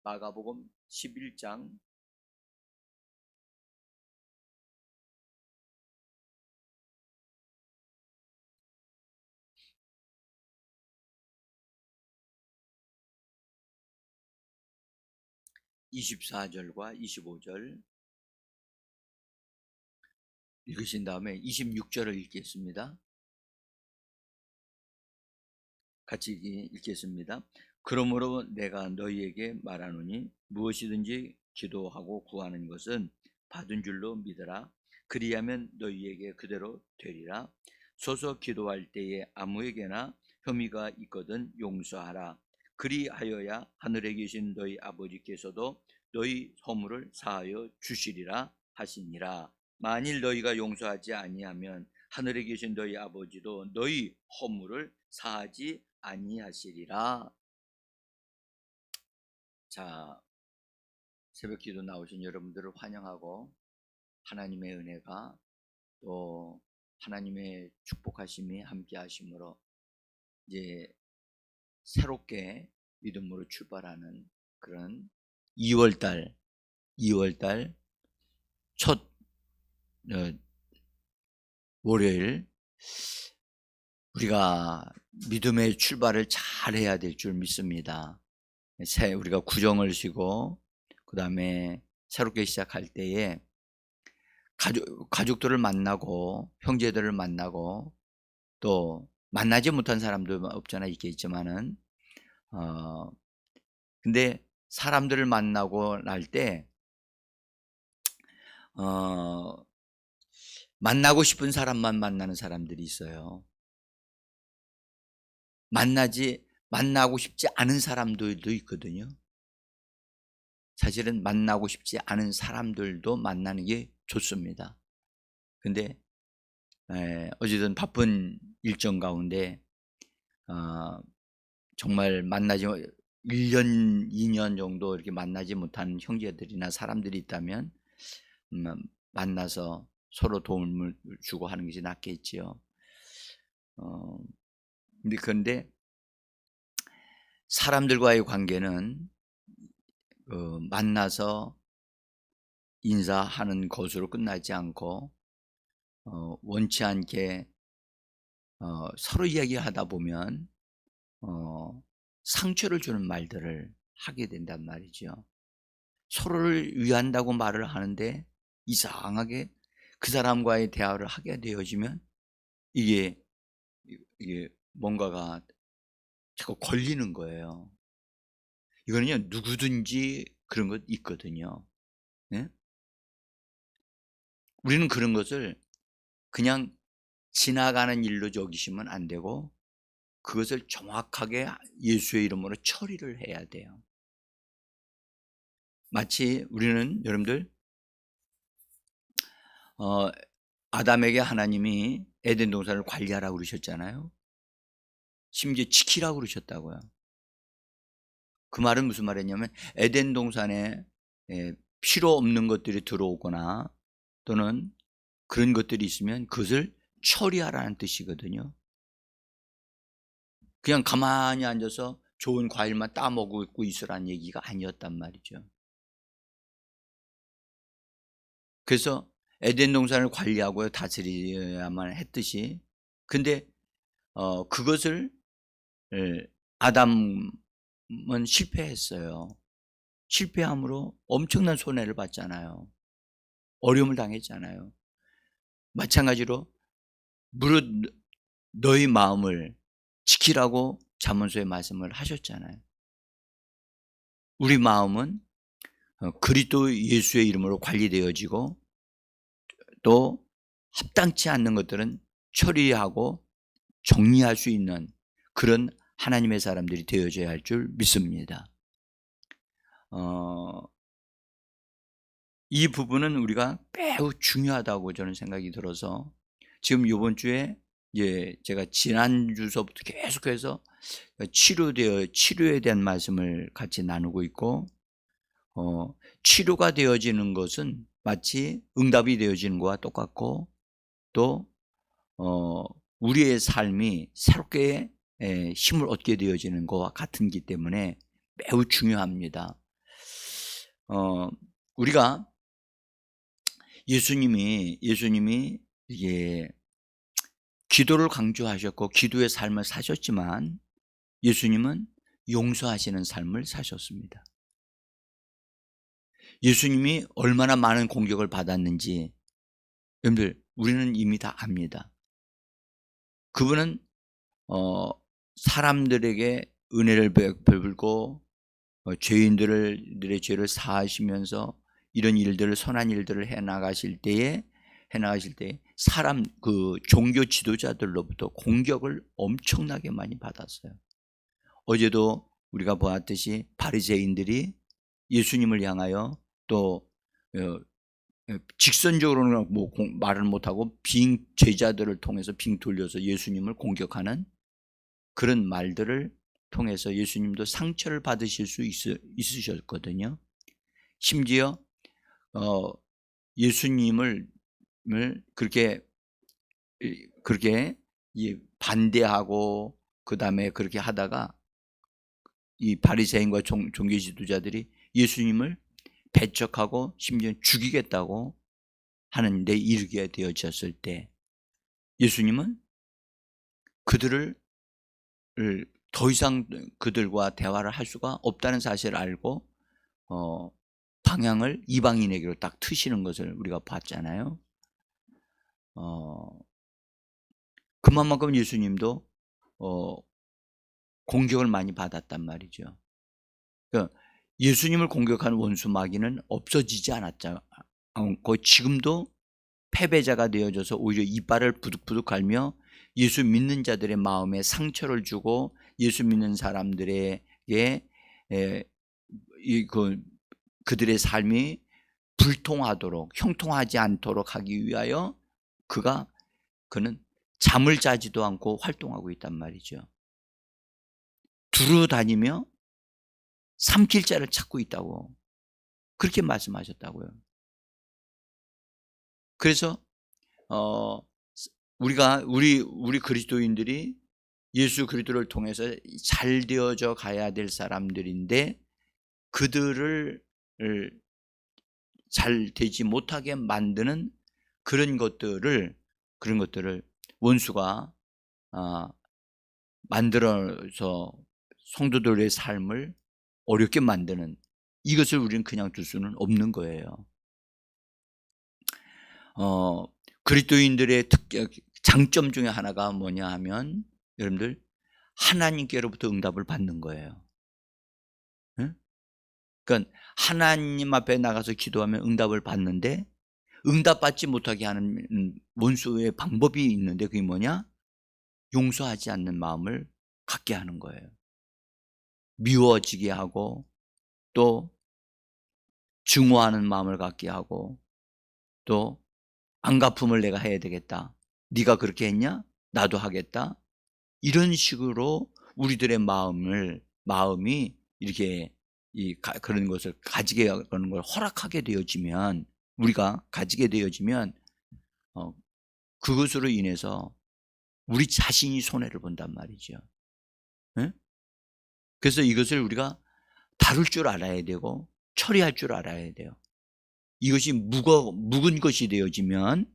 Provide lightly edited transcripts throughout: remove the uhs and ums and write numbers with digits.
마가복음 11장 24절과 25절 읽으신 다음에 26절을 읽겠습니다. 같이 읽겠습니다. 그러므로 내가 너희에게 말하노니 무엇이든지 기도하고 구하는 것은 받은 줄로 믿으라. 그리하면 너희에게 그대로 되리라. 소서 기도할 때에 아무에게나 혐의가 있거든 용서하라. 그리하여야 하늘에 계신 너희 아버지께서도 너희 허물을 사하여 주시리라 하시니라. 만일 너희가 용서하지 아니하면 하늘에 계신 너희 아버지도 너희 허물을 사하지 아니하시리라. 자, 새벽기도 나오신 여러분들을 환영하고 하나님의 은혜가 또 하나님의 축복하심이 함께 하심으로 이제 새롭게 믿음으로 출발하는 그런 2월달 첫 월요일 우리가 믿음의 출발을 잘 해야 될 줄 믿습니다. 우리가 구정을 쉬고 그 다음에 새롭게 시작할 때에 가족들을 만나고 형제들을 만나고 또 만나지 못한 사람도 없잖아 있겠지만은 근데 사람들을 만나고 날 때 만나고 싶은 사람만 만나는 사람들이 있어요. 만나고 싶지 않은 사람들도 있거든요. 사실은 만나고 싶지 않은 사람들도 만나는 게 좋습니다. 근데 어쨌든 바쁜 일정 가운데 정말 1년, 2년 정도 이렇게 만나지 못한 형제들이나 사람들이 있다면 만나서 서로 도움을 주고 하는 것이 낫겠지요. 그런데 사람들과의 관계는 만나서 인사하는 것으로 끝나지 않고 원치 않게 서로 이야기하다 보면 상처를 주는 말들을 하게 된단 말이죠. 서로를 위한다고 말을 하는데 이상하게 그 사람과의 대화를 하게 되어지면 이게 뭔가가 자꾸 걸리는 거예요. 이거는요 누구든지 그런 것 있거든요. 네? 우리는 그런 것을 그냥 지나가는 일로 여기시면 안 되고 그것을 정확하게 예수의 이름으로 처리를 해야 돼요. 마치 우리는 여러분들 아담에게 하나님이 에덴 동산을 관리하라고 그러셨잖아요. 심지어 지키라고 그러셨다고요. 그 말은 무슨 말이냐면 에덴 동산에 필요 없는 것들이 들어오거나 또는 그런 것들이 있으면 그것을 처리하라는 뜻이거든요. 그냥 가만히 앉아서 좋은 과일만 따먹고 있으라는 얘기가 아니었단 말이죠. 그래서 에덴 동산을 관리하고 다스려야만 했듯이 근데 그것을 아담은 실패했어요. 실패함으로 엄청난 손해를 봤잖아요. 어려움을 당했잖아요. 마찬가지로 무릇 너희 마음을 지키라고 잠언서에 말씀을 하셨잖아요. 우리 마음은 그리스도 예수의 이름으로 관리되어지고 또 합당치 않는 것들은 처리하고 정리할 수 있는 그런 하나님의 사람들이 되어져야 할 줄 믿습니다. 이 부분은 우리가 매우 중요하다고 저는 생각이 들어서 지금 이번 주에 제가 지난주서부터 계속해서 치료에 대한 말씀을 같이 나누고 있고 치료가 되어지는 것은 마치 응답이 되어지는 것과 똑같고 또 우리의 삶이 새롭게 힘을 얻게 되어지는 것과 같은기 때문에 매우 중요합니다. 우리가 예수님이 이게 기도를 강조하셨고 기도의 삶을 사셨지만 예수님은 용서하시는 삶을 사셨습니다. 예수님이 얼마나 많은 공격을 받았는지 여러분들 우리는 이미 다 압니다. 그분은 사람들에게 은혜를 베풀고 죄인들의 죄를 사하시면서 이런 일들을 선한 일들을 해 나가실 때에 사람 그 종교 지도자들로부터 공격을 엄청나게 많이 받았어요. 어제도 우리가 보았듯이 바리새인들이 예수님을 향하여 또 직선적으로는 뭐 말을 못하고 빙 제자들을 통해서 빙 돌려서 예수님을 공격하는 그런 말들을 통해서 예수님도 상처를 받으실 수 있으셨거든요. 심지어 예수님을 그렇게 반대하고 그 다음에 그렇게 하다가 이 바리새인과 종교 지도자들이 예수님을 배척하고 심지어 죽이겠다고 하는데 이르게 되어졌을 때 예수님은 그들을 더 이상 그들과 대화를 할 수가 없다는 사실을 알고 방향을 이방인에게로 딱 트시는 것을 우리가 봤잖아요. 그만큼 예수님도 공격을 많이 받았단 말이죠. 그러니까 예수님을 공격하는 원수 마귀는 없어지지 않고 지금도 패배자가 되어져서 오히려 이빨을 부득부득 갈며 예수 믿는 자들의 마음에 상처를 주고 예수 믿는 사람들에게 그들의 삶이 불통하도록 형통하지 않도록 하기 위하여 그는 잠을 자지도 않고 활동하고 있단 말이죠. 두루 다니며 삼킬 자를 찾고 있다고 그렇게 말씀하셨다고요. 그래서 우리 그리스도인들이 예수 그리스도를 통해서 잘 되어져 가야 될 사람들인데 그들을 잘 되지 못하게 만드는 그런 것들을 원수가 만들어서 성도들의 삶을 어렵게 만드는 이것을 우리는 그냥 둘 수는 없는 거예요. 그리스도인들의 장점 중에 하나가 뭐냐 하면 여러분들 하나님께로부터 응답을 받는 거예요. 응? 그러니까 하나님 앞에 나가서 기도하면 응답을 받는데 응답받지 못하게 하는 원수의 방법이 있는데 그게 뭐냐? 용서하지 않는 마음을 갖게 하는 거예요. 미워지게 하고 또 증오하는 마음을 갖게 하고 또 안갚음을 내가 해야 되겠다. 네가 그렇게 했냐? 나도 하겠다. 이런 식으로 우리들의 마음이 이렇게 그런 것을 가지게 하는 걸 허락하게 되어지면 우리가 가지게 되어지면 그것으로 인해서 우리 자신이 손해를 본단 말이죠. 네? 그래서 이것을 우리가 다룰 줄 알아야 되고 처리할 줄 알아야 돼요. 이것이 묵은 것이 되어지면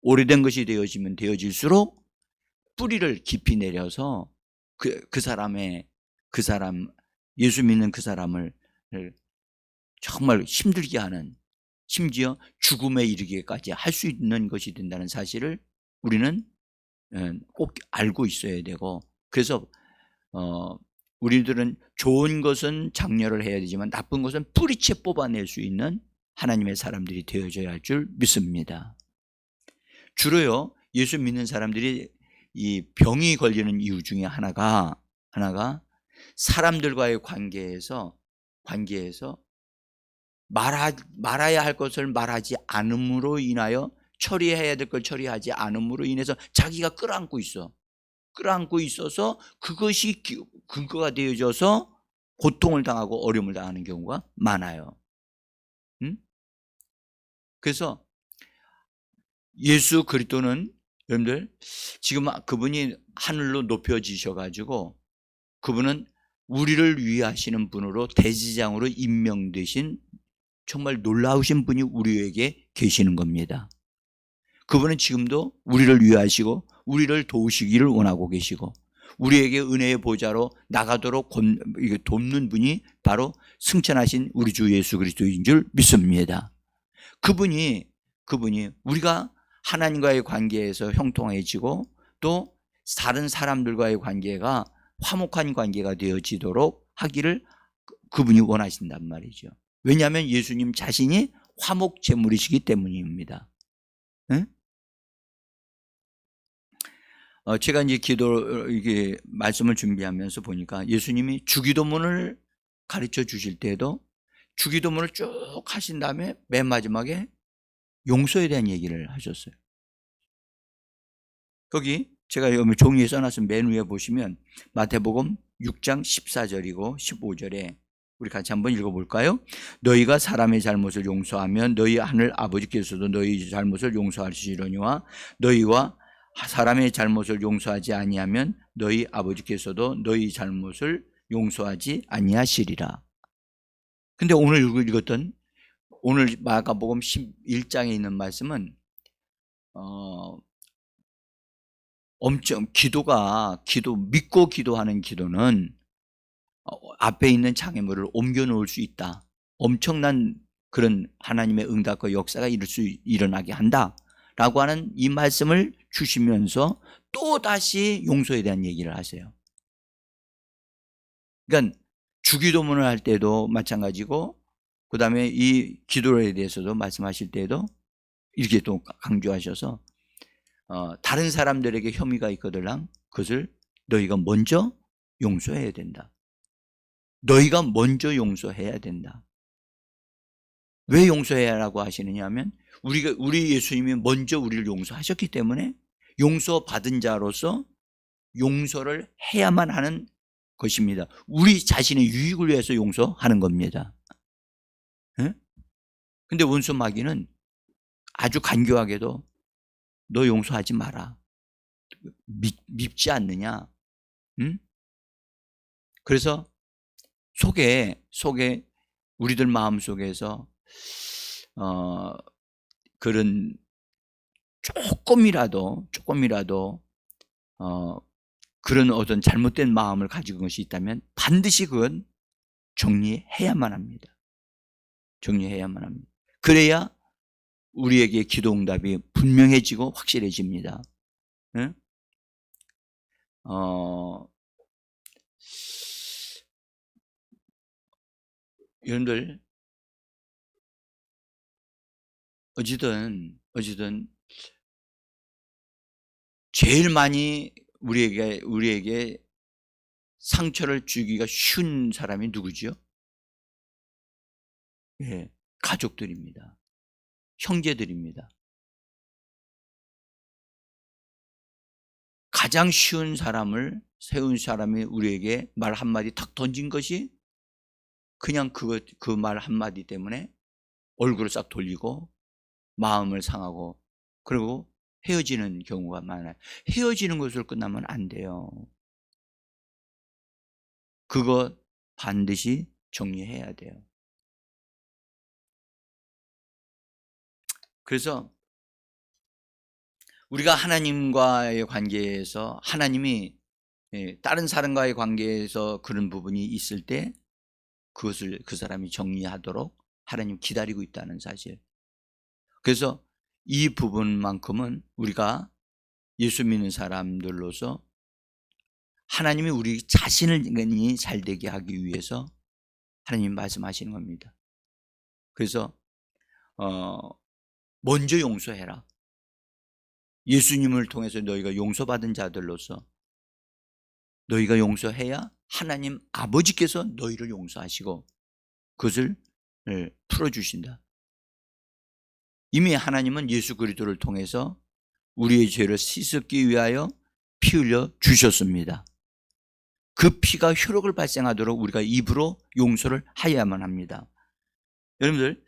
오래된 것이 되어질수록 뿌리를 깊이 내려서 그 사람 예수 믿는 그 사람을 정말 힘들게 하는 심지어 죽음에 이르기까지 할 수 있는 것이 된다는 사실을 우리는 꼭 알고 있어야 되고 그래서 우리들은 좋은 것은 장려를 해야 되지만 나쁜 것은 뿌리채 뽑아낼 수 있는 하나님의 사람들이 되어져야 할 줄 믿습니다. 주로요 예수 믿는 사람들이 이 병이 걸리는 이유 중에 하나가 사람들과의 관계에서 말아야 할 것을 말하지 않음으로 인하여 처리해야 될 걸 처리하지 않음으로 인해서 자기가 끌어안고 있어서 그것이 근거가 되어져서 고통을 당하고 어려움을 당하는 경우가 많아요. 그래서 예수 그리스도는 여러분들 지금 그분이 하늘로 높여지셔 가지고 그분은 우리를 위하시는 분으로 대지장으로 임명되신 정말 놀라우신 분이 우리에게 계시는 겁니다. 그분은 지금도 우리를 위하시고 우리를 도우시기를 원하고 계시고 우리에게 은혜의 보좌로 나가도록 돕는 분이 바로 승천하신 우리 주 예수 그리스도인 줄 믿습니다. 그분이 우리가 하나님과의 관계에서 형통해지고 또 다른 사람들과의 관계가 화목한 관계가 되어지도록 하기를 그분이 원하신단 말이죠. 왜냐하면 예수님 자신이 화목 제물이시기 때문입니다. 응? 제가 이제 이게 말씀을 준비하면서 보니까 예수님이 주기도문을 가르쳐 주실 때도 주기도문을 쭉 하신 다음에 맨 마지막에 용서에 대한 얘기를 하셨어요. 거기 제가 여기 종이에 써놨으면 맨 위에 보시면 마태복음 6장 14절이고 15절에 우리 같이 한번 읽어볼까요? 너희가 사람의 잘못을 용서하면 너희 하늘 아버지께서도 너희 잘못을 용서하시려니와 너희와 사람의 잘못을 용서하지 아니하면 너희 아버지께서도 너희 잘못을 용서하지 아니하시리라. 근데 오늘 읽었던 오늘 마가복음 11장에 있는 말씀은 엄청 믿고 기도하는 기도는 앞에 있는 장애물을 옮겨 놓을 수 있다. 엄청난 그런 하나님의 응답과 역사가 일어나게 한다. 라고 하는 이 말씀을 주시면서 또 다시 용서에 대한 얘기를 하세요. 그러니까 주기도문을 할 때도 마찬가지고 그 다음에 이 기도에 대해서도 말씀하실 때도 이렇게 또 강조하셔서 다른 사람들에게 혐의가 있거든 그것을 너희가 먼저 용서해야 된다. 너희가 먼저 용서해야 된다. 왜 용서해야 하라고 하시느냐 하면 우리 예수님이 먼저 우리를 용서하셨기 때문에 용서받은 자로서 용서를 해야만 하는 것입니다. 우리 자신의 유익을 위해서 용서하는 겁니다. 그런데 원수 마귀는 아주 간교하게도 너 용서하지 마라. 밉지 않느냐? 응? 그래서 속에 우리들 마음 속에서 그런 조금이라도 그런 어떤 잘못된 마음을 가지고 것이 있다면 반드시 그건 정리해야만 합니다. 정리해야만 합니다. 그래야 우리에게 기도 응답이 분명해지고 확실해집니다. 응? 여러분들 어찌든 제일 많이 우리에게 상처를 주기가 쉬운 사람이 누구죠? 예, 가족들입니다. 형제들입니다. 가장 쉬운 사람을 세운 사람이 우리에게 말 한마디 탁 던진 것이 그냥 그 말 한마디 때문에 얼굴을 싹 돌리고 마음을 상하고 그리고 헤어지는 경우가 많아요. 헤어지는 것으로 끝나면 안 돼요. 그거 반드시 정리해야 돼요. 그래서 우리가 하나님과의 관계에서 하나님이 다른 사람과의 관계에서 그런 부분이 있을 때 그것을 그 사람이 정리하도록 하나님 기다리고 있다는 사실. 그래서 이 부분만큼은 우리가 예수 믿는 사람들로서 하나님이 우리 자신을 잘 되게 하기 위해서 하나님 말씀하시는 겁니다. 그래서 먼저 용서해라. 예수님을 통해서 너희가 용서받은 자들로서 너희가 용서해야 하나님 아버지께서 너희를 용서하시고 그것을 풀어주신다. 이미 하나님은 예수 그리스도를 통해서 우리의 죄를 씻기 위하여 피 흘려 주셨습니다. 그 피가 효력을 발생하도록 우리가 입으로 용서를 하여야만 합니다. 여러분들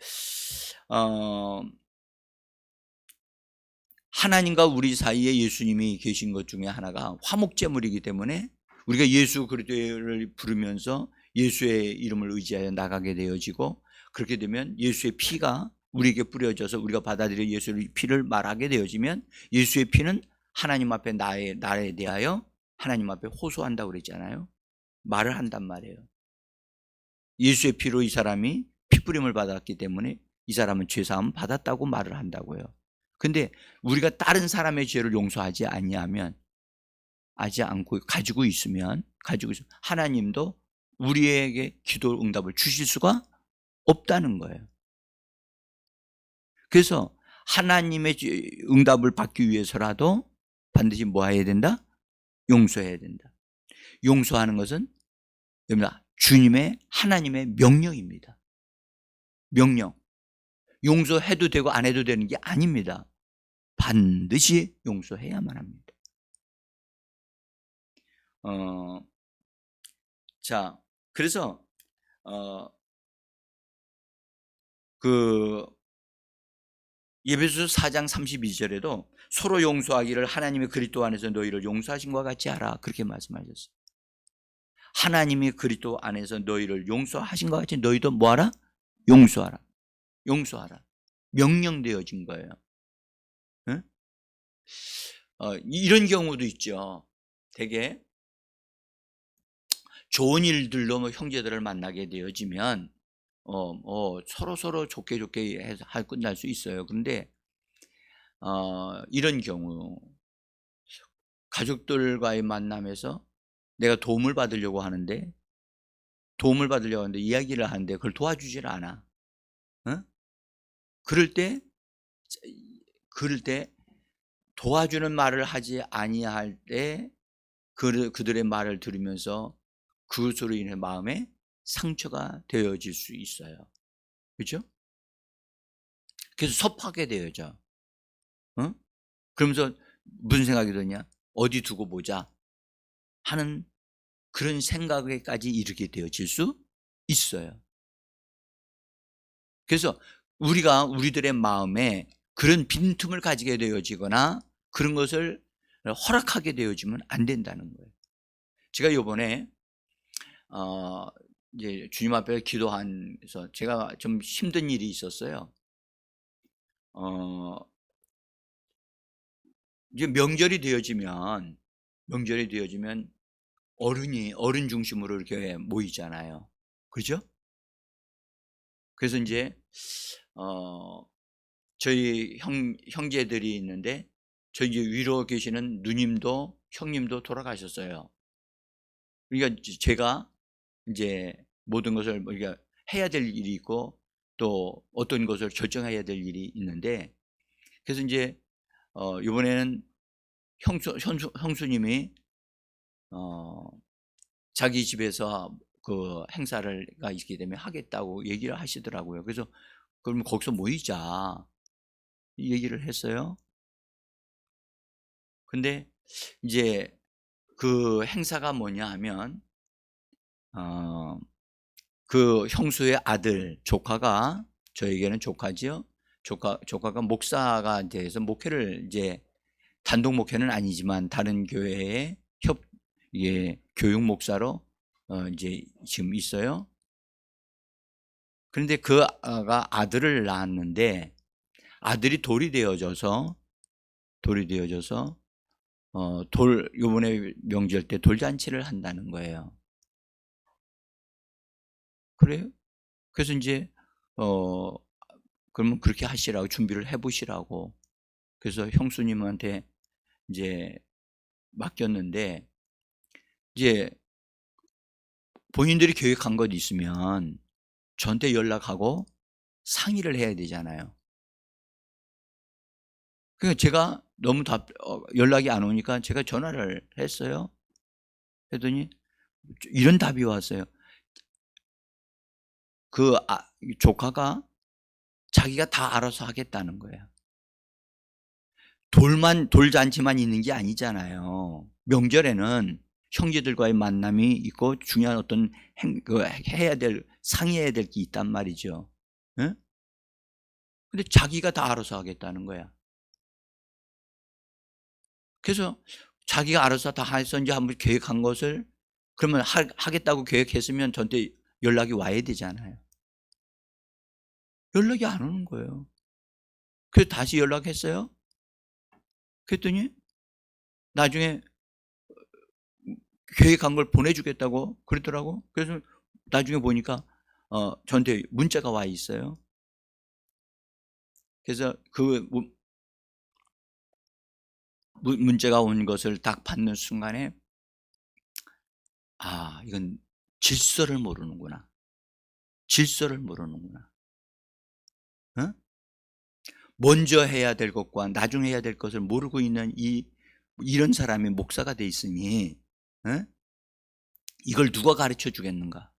하나님과 우리 사이에 예수님이 계신 것 중에 하나가 화목제물이기 때문에 우리가 예수 그리스도를 부르면서 예수의 이름을 의지하여 나가게 되어지고 그렇게 되면 예수의 피가 우리에게 뿌려져서 우리가 받아들여 예수의 피를 말하게 되어지면 예수의 피는 하나님 앞에 나에 대하여 하나님 앞에 호소한다고 그랬잖아요. 말을 한단 말이에요. 예수의 피로 이 사람이 피뿌림을 받았기 때문에 이 사람은 죄사함 받았다고 말을 한다고요. 근데 우리가 다른 사람의 죄를 용서하지 아니하면, 하지 않고 가지고 있으면 하나님도 우리에게 기도 응답을 주실 수가 없다는 거예요. 그래서 하나님의 응답을 받기 위해서라도 반드시 뭐 해야 된다? 용서해야 된다. 용서하는 것은 주님의 하나님의 명령입니다. 명령. 용서해도 되고 안 해도 되는 게 아닙니다. 반드시 용서해야만 합니다. 자, 그래서 에베소서 4장 32절에도 서로 용서하기를 하나님의 그리스도 안에서 너희를 용서하신 것과 같이 하라, 그렇게 말씀하셨어요. 하나님이 그리스도 안에서 너희를 용서하신 것 같이 너희도 뭐하라? 용서하라. 용서하라. 명령되어진 거예요. 응? 이런 경우도 있죠. 되게 좋은 일들로 뭐 형제들을 만나게 되어지면 서로 좋게 해서 끝날 수 있어요. 그런데 이런 경우 가족들과의 만남에서 내가 도움을 받으려고 하는데 이야기를 하는데 그걸 도와주질 않아. 그럴 때 도와주는 말을 하지 아니할 때 그들의 말을 들으면서 그것으로 인해 마음에 상처가 되어질 수 있어요. 그렇죠? 그래서 섭하게 되어져. 그러면서 무슨 생각이 드냐? 어디 두고 보자 하는 그런 생각에까지 이르게 되어질 수 있어요. 그래서 우리가 우리들의 마음에 그런 빈틈을 가지게 되어지거나 그런 것을 허락하게 되어지면 안 된다는 거예요. 제가 요번에 이제 주님 앞에 기도하면서 제가 좀 힘든 일이 있었어요. 이제 명절이 되어지면 어른 중심으로 이렇게 모이잖아요. 그렇죠? 그래서 이제 저희 형제들이 있는데 저희 위로 계시는 누님도 형님도 돌아가셨어요. 그러니까 제가 이제 모든 것을 우리가 해야 될 일이 있고 또 어떤 것을 결정해야 될 일이 있는데, 그래서 이제 이번에는 형수님이 자기 집에서 그 행사가 있게 되면 하겠다고 얘기를 하시더라고요. 그래서 그럼 거기서 모이자 얘기를 했어요. 근데 이제 그 행사가 뭐냐 하면 그 형수의 아들 조카가, 저에게는 조카지요. 조카가 목사가 돼서 목회를 이제 단독 목회는 아니지만 다른 교회에 교육 목사로 이제 지금 있어요. 그런데 그가 아들을 낳았는데 아들이 돌이 되어져서 요번에 명절 때 돌잔치를 한다는 거예요. 그래요? 그래서 이제 그러면 그렇게 하시라고 준비를 해보시라고. 그래서 형수님한테 이제 맡겼는데, 이제 본인들이 계획한 것 있으면 저한테 연락하고 상의를 해야 되잖아요. 그러니까 제가 너무 연락이 안 오니까 제가 전화를 했어요. 했더니 이런 답이 왔어요. 그 조카가 자기가 다 알아서 하겠다는 거예요. 돌잔치만 있는 게 아니잖아요. 명절에는 형제들과의 만남이 있고 중요한 어떤 상의해야 될 게 있단 말이죠. 응? 근데 자기가 다 알아서 하겠다는 거야. 그래서 자기가 알아서 다 해서 이제 한번 계획한 것을, 그러면 하겠다고 계획했으면 저한테 연락이 와야 되잖아요. 연락이 안 오는 거예요. 그래서 다시 연락했어요. 그랬더니 나중에 계획한 걸 보내주겠다고 그러더라고. 그래서 나중에 보니까 저한테 문자가 와 있어요. 그래서 그 문자가 온 것을 딱 받는 순간에 이건 질서를 모르는구나. 질서를 모르는구나. 어? 먼저 해야 될 것과 나중에 해야 될 것을 모르고 있는 이런 사람이 목사가 돼 있으니 이걸 누가 가르쳐 주겠는가?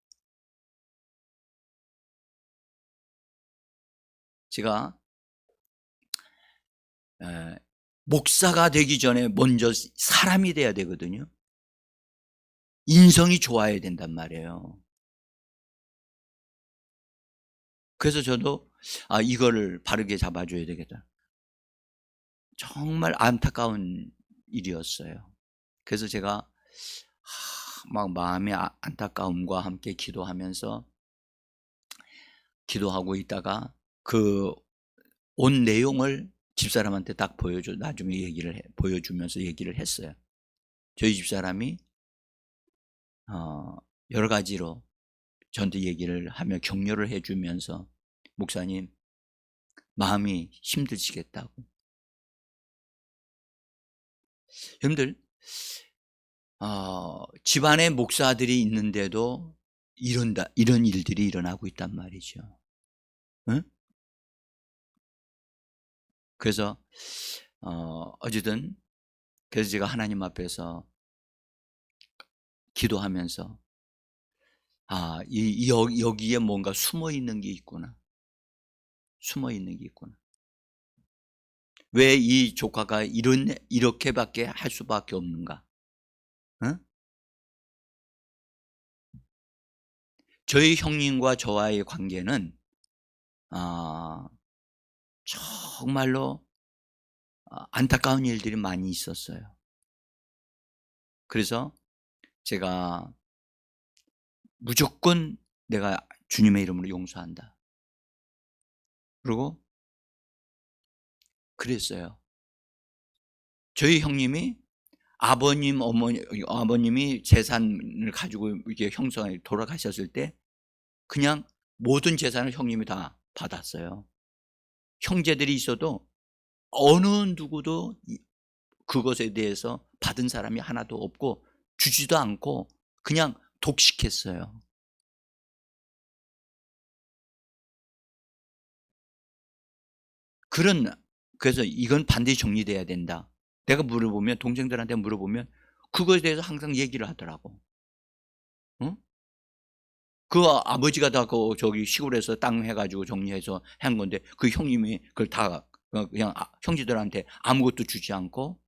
제가 목사가 되기 전에 먼저 사람이 돼야 되거든요. 인성이 좋아야 된단 말이에요. 그래서 저도 이거를 바르게 잡아줘야 되겠다. 정말 안타까운 일이었어요. 그래서 제가 막 마음의 안타까움과 함께 기도하면서 기도하고 있다가 그 온 내용을 집사람한테 딱 나중에 보여주면서 얘기를 했어요. 저희 집사람이 여러 가지로 저한테 얘기를 하며 격려를 해주면서 목사님 마음이 힘드시겠다고. 여러분들 집안에 목사들이 있는데도 이런 일들이 일어나고 있단 말이죠. 응? 그래서 어쨌든 그래서 제가 하나님 앞에서 기도하면서 여기에 뭔가 숨어 있는 게 있구나. 숨어 있는 게 있구나. 왜 이 조카가 이렇게밖에 할 수밖에 없는가? 응? 저희 형님과 저와의 관계는 정말로 안타까운 일들이 많이 있었어요. 그래서 제가 무조건 내가 주님의 이름으로 용서한다. 그리고 그랬어요. 저희 형님이 아버님이 재산을 가지고 이렇게 형성이 돌아가셨을 때 그냥 모든 재산을 형님이 다 받았어요. 형제들이 있어도 어느 누구도 그것에 대해서 받은 사람이 하나도 없고 주지도 않고 그냥 독식했어요. 그래서 이건 반드시 정리돼야 된다. 내가 동생들한테 물어보면 그거에 대해서 항상 얘기를 하더라고. 응? 그 아버지가 다 저기 시골에서 땅 해가지고 정리해서 한 건데 그 형님이 그걸 다 그냥 형제들한테 아무것도 주지 않고.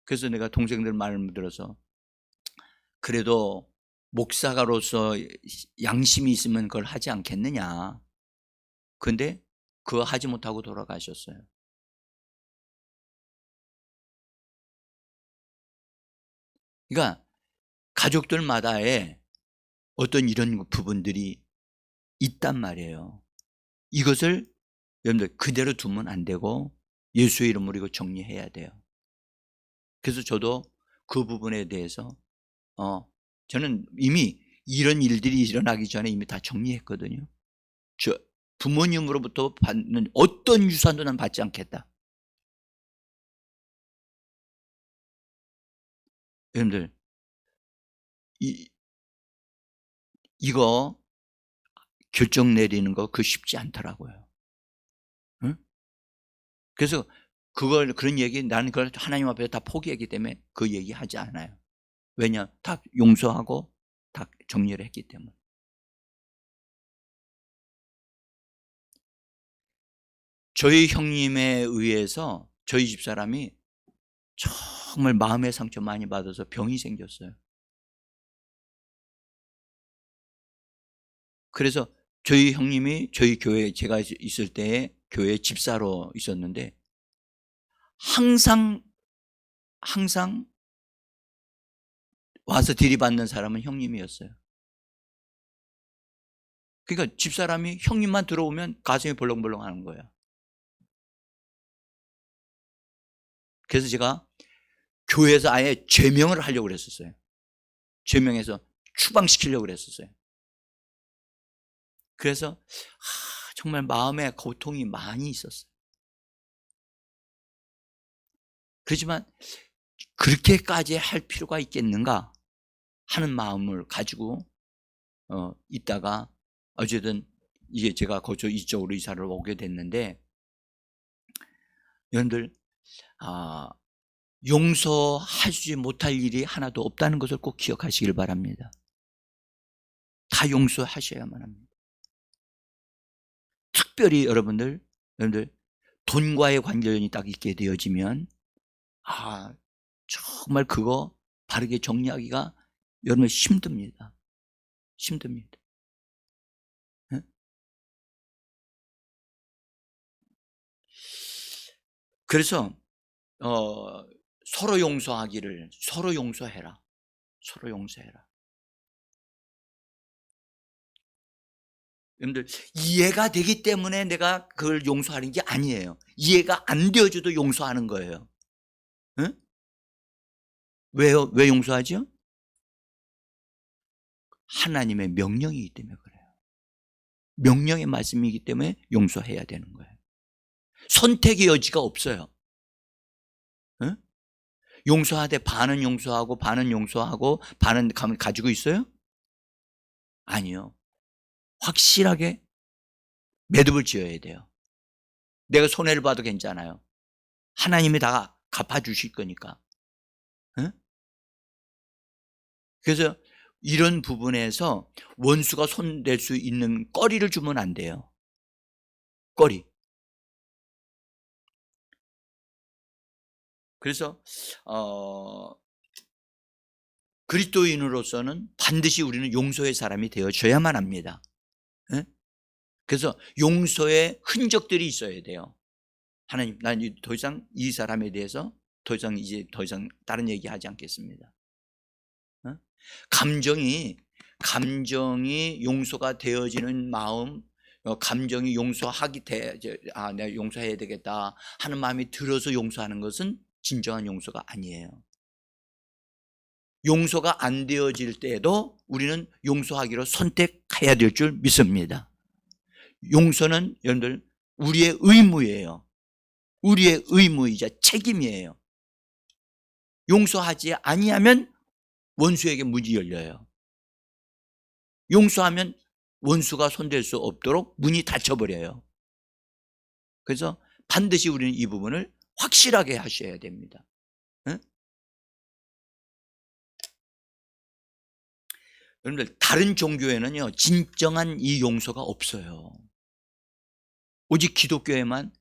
그래서 내가 동생들 말을 들어서 그래도 목사가로서 양심이 있으면 그걸 하지 않겠느냐. 근데 그거 하지 못하고 돌아가셨어요. 그러니까 가족들마다의 어떤 이런 부분들이 있단 말이에요. 이것을 여러분들 그대로 두면 안 되고 예수의 이름으로 이거 정리해야 돼요. 그래서 저도 그 부분에 대해서 저는 이미 이런 일들이 일어나기 전에 이미 다 정리했거든요. 부모님으로부터 받는 어떤 유산도 난 받지 않겠다. 여러분들 이거 결정 내리는 거 그거 쉽지 않더라고요. 응? 그래서 그런 얘기 나는 그걸 하나님 앞에 다 포기했기 때문에 그 얘기 하지 않아요. 왜냐? 다 용서하고 다 정리를 했기 때문에. 저희 형님에 의해서 저희 집사람이 정말 마음의 상처 많이 받아서 병이 생겼어요. 그래서 저희 형님이 저희 교회에 제가 있을 때에 교회 집사로 있었는데 항상 와서 들이받는 사람은 형님이었어요. 그러니까 집사람이 형님만 들어오면 가슴이 벌렁벌렁 하는 거예요. 그래서 제가 교회에서 아예 제명을 하려고 그랬었어요. 제명해서 추방시키려고 그랬었어요. 그래서 정말 마음에 고통이 많이 있었어요. 그렇지만 그렇게까지 할 필요가 있겠는가 하는 마음을 가지고 있다가 어쨌든 이게 제가 거쳐 이쪽으로 이사를 오게 됐는데, 여러분들 용서하지 못할 일이 하나도 없다는 것을 꼭 기억하시길 바랍니다. 다 용서하셔야만 합니다. 특별히 여러분들 돈과의 관련이 딱 있게 되어지면 정말 그거 바르게 정리하기가 여러분 힘듭니다. 힘듭니다. 네? 그래서 서로 용서하기를, 서로 용서해라. 서로 용서해라. 여러분들 이해가 되기 때문에 내가 그걸 용서하는 게 아니에요. 이해가 안 되어져도 용서하는 거예요. 네? 왜요? 왜 용서하죠? 하나님의 명령이기 때문에 그래요. 명령의 말씀이기 때문에 용서해야 되는 거예요. 선택의 여지가 없어요. 네? 용서하되 반은 용서하고 반은 용서하고 반은 가지고 있어요? 아니요. 확실하게 매듭을 지어야 돼요. 내가 손해를 봐도 괜찮아요. 하나님이 다 갚아주실 거니까. 네? 그래서 이런 부분에서 원수가 손댈 수 있는 꺼리를 주면 안 돼요. 꺼리. 그래서 그리스도인으로서는 반드시 우리는 용서의 사람이 되어줘야만 합니다. 네? 그래서 용서의 흔적들이 있어야 돼요. 하나님, 난 더 이상 이 사람에 대해서 더 이상 다른 얘기하지 않겠습니다. 네? 감정이 용서가 되어지는 마음, 감정이 내가 용서해야 되겠다 하는 마음이 들어서 용서하는 것은 진정한 용서가 아니에요. 용서가 안 되어질 때에도 우리는 용서하기로 선택해야 될 줄 믿습니다. 용서는 여러분들 우리의 의무예요. 우리의 의무이자 책임이에요. 용서하지 아니하면 원수에게 문이 열려요. 용서하면 원수가 손댈 수 없도록 문이 닫혀버려요. 그래서 반드시 우리는 이 부분을 확실하게 하셔야 됩니다. 응? 여러분들 다른 종교에는요 진정한 이 용서가 없어요. 오직 기독교에만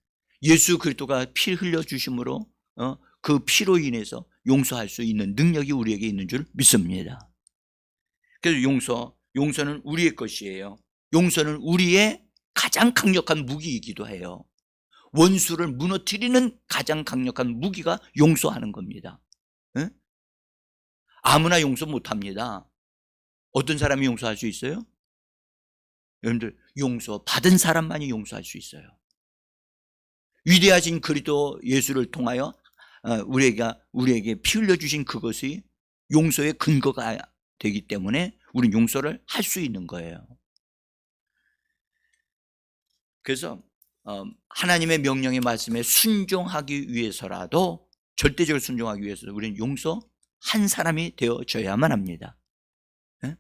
예수 그리스도가 피 흘려주심으로 그 피로 인해서 용서할 수 있는 능력이 우리에게 있는 줄 믿습니다. 그래서 용서는 우리의 것이에요. 용서는 우리의 가장 강력한 무기이기도 해요. 원수를 무너뜨리는 가장 강력한 무기가 용서하는 겁니다. 네? 아무나 용서 못합니다. 어떤 사람이 용서할 수 있어요? 여러분들 용서 받은 사람만이 용서할 수 있어요. 위대하신 그리스도 예수를 통하여 우리에게 피 흘려 주신 그것이 용서의 근거가 되기 때문에 우리는 용서를 할 수 있는 거예요. 그래서 하나님의 명령의 말씀에 순종하기 위해서라도, 절대적으로 순종하기 위해서도 우리는 용서한 사람이 되어져야만 합니다. 네?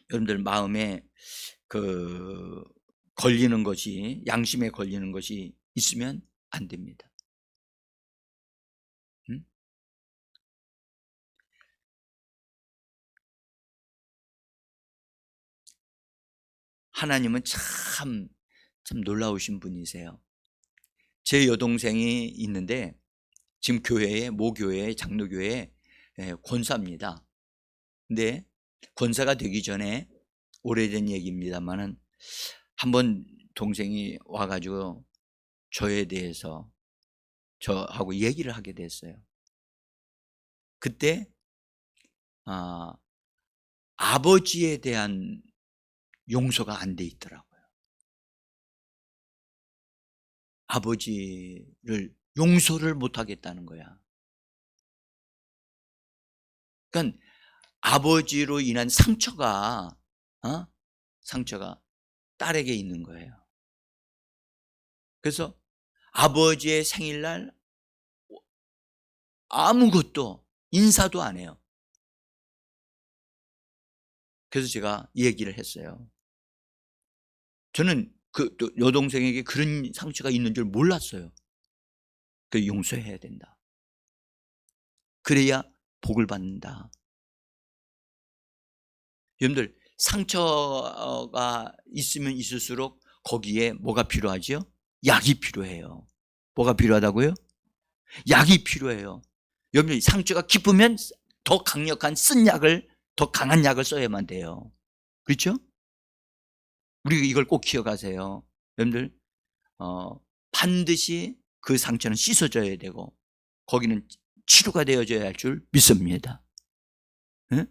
여러분들 마음에 걸리는 것이, 양심에 걸리는 것이 있으면 안 됩니다. 하나님은 참 놀라우신 분이세요. 제 여동생이 있는데 지금 모교회에 장로교회에 권사입니다. 근데 권사가 되기 전에 오래된 얘기입니다만은 한번 동생이 와가지고 저에 대해서 저하고 얘기를 하게 됐어요. 그때 아버지에 대한 용서가 안 돼 있더라고요. 아버지를 용서를 못 하겠다는 거야. 그러니까 아버지로 인한 상처가 딸에게 있는 거예요. 그래서 아버지의 생일날 아무것도 인사도 안 해요. 그래서 제가 얘기를 했어요. 저는 그 여동생에게 그런 상처가 있는 줄 몰랐어요. 그 용서해야 된다. 그래야 복을 받는다. 여러분들 상처가 있으면 있을수록 거기에 뭐가 필요하죠? 약이 필요해요. 뭐가 필요하다고요? 약이 필요해요. 여러분들 상처가 깊으면 더 강력한 쓴 약을, 더 강한 약을 써야만 돼요. 그렇죠? 우리 이걸 꼭 기억하세요. 여러분들 반드시 그 상처는 씻어져야 되고 거기는 치료가 되어져야 할 줄 믿습니다. 응?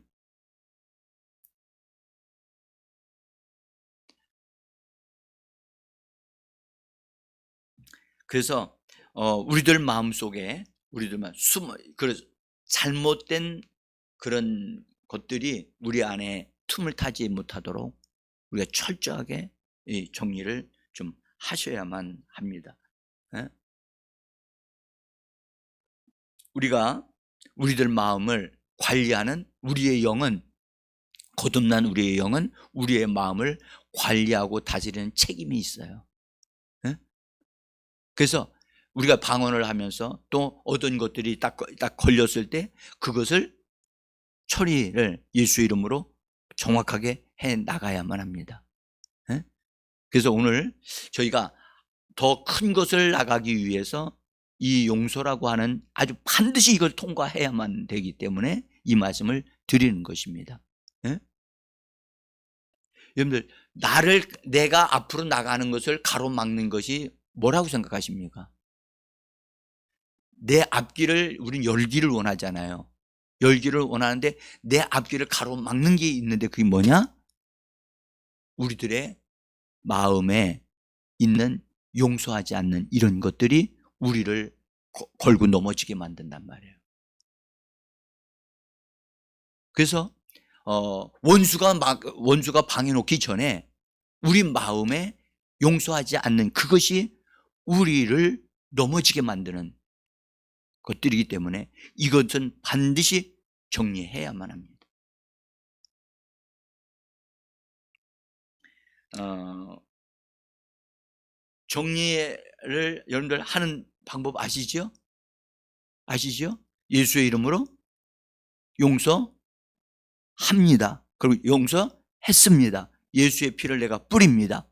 그래서 우리들 마음속에 그래서 잘못된 그런 것들이 우리 안에 틈을 타지 못하도록 우리가 철저하게 이 정리를 좀 하셔야만 합니다. 예? 우리가 우리들 마음을 관리하는 우리의 영은, 거듭난 우리의 영은 우리의 마음을 관리하고 다스리는 책임이 있어요. 예? 그래서 우리가 방언을 하면서 또 어떤 것들이 딱 걸렸을 때 그것을 처리를 예수 이름으로 정확하게 해 나가야만 합니다. 예? 그래서 오늘 저희가 더 큰 것을 나가기 위해서 이 용서라고 하는 아주 반드시 이걸 통과해야만 되기 때문에 이 말씀을 드리는 것입니다. 예? 여러분들 내가 앞으로 나가는 것을 가로막는 것이 뭐라고 생각하십니까? 내 앞길을 우리는 열기를 원하잖아요. 열기를 원하는데 내 앞길을 가로막는 게 있는데 그게 뭐냐? 우리들의 마음에 있는 용서하지 않는 이런 것들이 우리를 걸고 넘어지게 만든단 말이에요. 그래서 원수가 방해 놓기 전에 우리 마음에 용서하지 않는 그것이 우리를 넘어지게 만드는 것들이기 때문에 이것은 반드시 정리해야만 합니다. 정리를 여러분들 하는 방법 아시죠? 아시죠? 예수의 이름으로 용서합니다. 그리고 용서했습니다. 예수의 피를 내가 뿌립니다.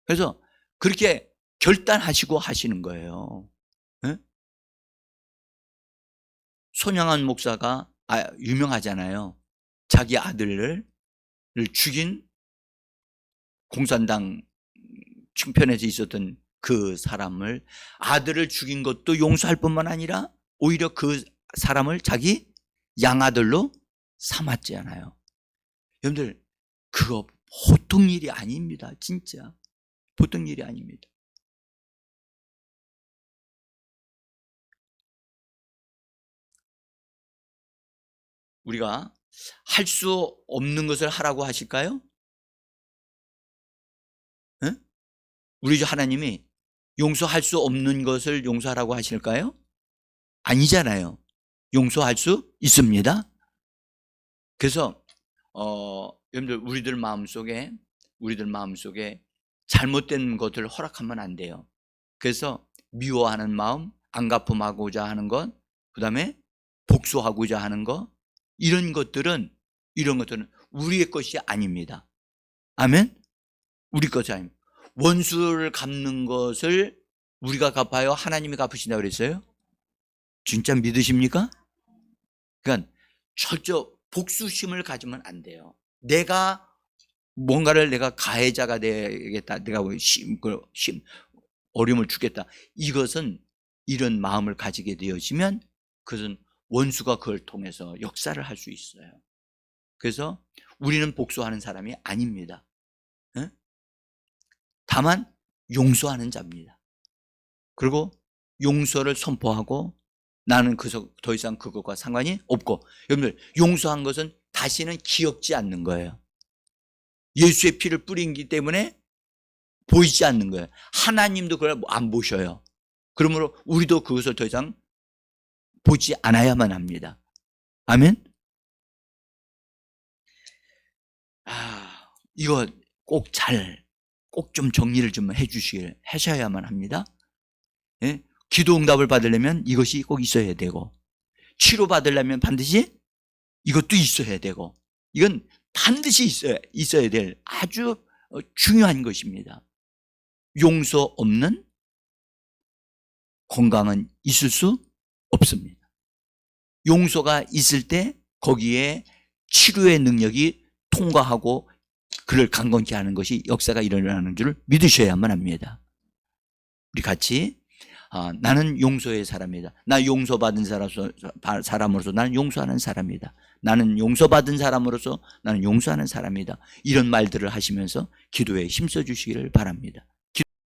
그래서 그렇게 결단하시고 하시는 거예요. 네? 손양한 목사가 유명하잖아요. 자기 아들을 죽인 공산당 층편에서 있었던 그 사람을, 아들을 죽인 것도 용서할 뿐만 아니라 오히려 그 사람을 자기 양아들로 삼았잖아요. 여러분들 그거 보통 일이 아닙니다. 진짜 보통 일이 아닙니다. 우리가 할 수 없는 것을 하라고 하실까요? 네? 우리 하나님이 용서할 수 없는 것을 용서하라고 하실까요? 아니잖아요. 용서할 수 있습니다. 그래서 여러분들 우리들 마음속에 잘못된 것을 허락하면 안 돼요. 그래서 미워하는 마음, 안갚음하고자 하는 것, 그다음에 복수하고자 하는 것, 이런 것들은 우리의 것이 아닙니다. 아멘? 우리 것이 아닙니다. 원수를 갚는 것을 우리가 갚아요? 하나님이 갚으신다고 그랬어요? 진짜 믿으십니까? 그러니까 철저 복수심을 가지면 안 돼요. 내가 뭔가를 내가 가해자가 되겠다, 내가 어려움을 주겠다, 이것은 이런 마음을 가지게 되어지면 그것은 원수가 그걸 통해서 역사를 할 수 있어요. 그래서 우리는 복수하는 사람이 아닙니다. 에? 다만 용서하는 자입니다. 그리고 용서를 선포하고 나는 더 이상 그것과 상관이 없고, 여러분들 용서한 것은 다시는 기억지 않는 거예요. 예수의 피를 뿌리기 때문에 보이지 않는 거예요. 하나님도 그걸 안 보셔요. 그러므로 우리도 그것을 더 이상 보지 않아야만 합니다. 아멘? 이거 꼭 좀 정리를 좀 하셔야만 합니다. 예? 기도 응답을 받으려면 이것이 꼭 있어야 되고, 치료 받으려면 반드시 이것도 있어야 되고, 이건 반드시 있어야 될 아주 중요한 것입니다. 용서 없는 건강은 있을 수 없습니다. 용서가 있을 때 거기에 치료의 능력이 통과하고 그를 강건케 하는 것이 역사가 일어나는 줄 믿으셔야만 합니다. 우리 같이 나는 용서의 사람이다. 나 용서받은 사람으로서 나는 용서하는 사람이다. 나는 용서받은 사람으로서 나는 용서하는 사람이다. 이런 말들을 하시면서 기도에 힘써 주시기를 바랍니다.